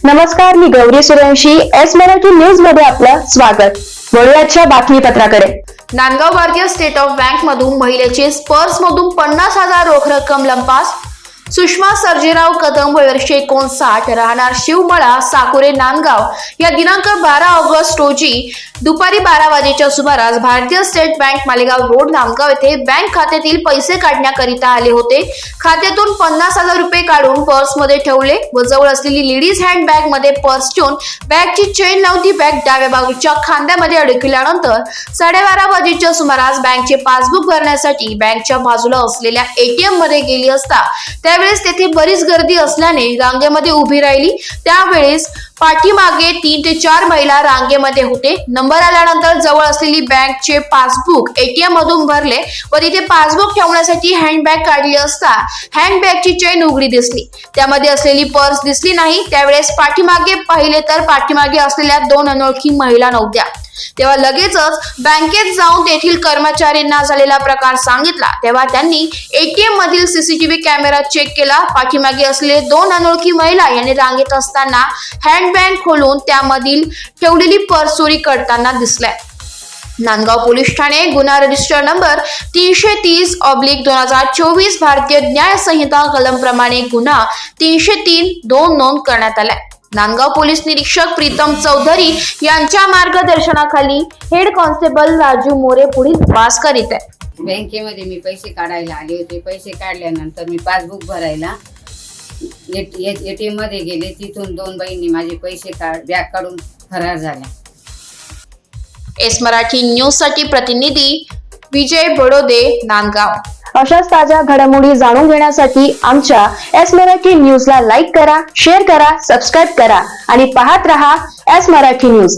नमस्कार, मी Gauri Suryavanshi. S Marathi news मध्ये आपलं स्वागत. वळूयाच्या बातमीपत्राकडे. नांदगाव भारतीय स्टेट ऑफ बँक मधून महिलेचे पर्स मधून 50,000 रोख रक्कम लंपास. सुषमा सर्जेराव कदम, वय वर्ष 59, राहणार शिवमळा, साकुरे, नांदगाव या दिनांक 12 ऑगस्ट रोजी दुपारी 12 वाजेच्या सुमारास भारतीय state bank Malegaon road Nandgaon येथे बँक खात्यातील पैसे काढण्याकरिता आले होते. खात्यातून 50,000 रुपये काढून पर्स मध्ये ठेवले व जवळ असलेली लेडीज हँड बॅग मध्ये पर्स ठेवून बॅगची चेन नव्हती बॅग डाव्या बाजूच्या खांद्यामध्ये अडकल्यानंतर 12:30 वाजेच्या सुमारास बँकचे पासबुक भरण्यासाठी बँकच्या बाजूला असलेल्या एटीएम मध्ये गेली असता त्यावेळेस तेथे बरीच गर्दी असल्याने रांगेमध्ये उभी राहिली. त्यावेळेस पाठीमागे 3 ते 4 महिला रांगेमध्ये होते. नंबर आल्यानंतर जवळ असलेली बँकचे पासबुक एटीएम मधून भरले व तिथे पासबुक ठेवण्यासाठी हँडबॅग काढली असता हँडबॅगची चेन उघडी दिसली. त्यामध्ये असलेली पर्स दिसली नाही. त्यावेळेस पाठीमागे पाहिले तर पाठीमागे असलेल्या 2 अनोळखी महिला नव्हत्या. तेव्हा लगेचच बँकेत जाऊन तेथील कर्मचाऱ्यांना झालेला प्रकार सांगितला. तेव्हा त्यांनी एटीएम मधील सीसीटीव्ही कॅमेरा चेक केला. पाठीमागे असलेले 2 अनोळखी महिला यांनी रांगेत असताना हँडबॅग खोलून त्यामधील ठेवलेली पर्स चोरी करताना दिसल्या. नांदगाव पोलीस ठाणे गुन्हा रजिस्टर नंबर 330/2024 भारतीय न्याय संहिता कलम प्रमाणे गुन्हा 303/2 नोंद करण्यात आलाय. नांदगाव पोलीस निरीक्षक प्रीतम चौधरी यांच्या मार्गदर्शनाखाली हेड कॉन्स्टेबल राजू मोरे पुढील तपास करीत आहे. बँकेमध्ये मी पैसे काढायला आले होते. पैसे काढल्यानंतर मी पासबुक भरायला एटीएम मध्ये गेले. तिथून 2 बाईंनी माझे पैसे बॅग काढून फरार झाल्या. एस मराठी न्यूज साठी प्रतिनिधी विजय बडोदे, नांदगाव. अशाच ताज्या घडामोडी जाणून घेण्यासाठी आमच्या एस मराठी न्यूजला लाईक करा, शेअर करा, सबस्क्राईब करा आणि पाहत रहा एस मराठी न्यूज.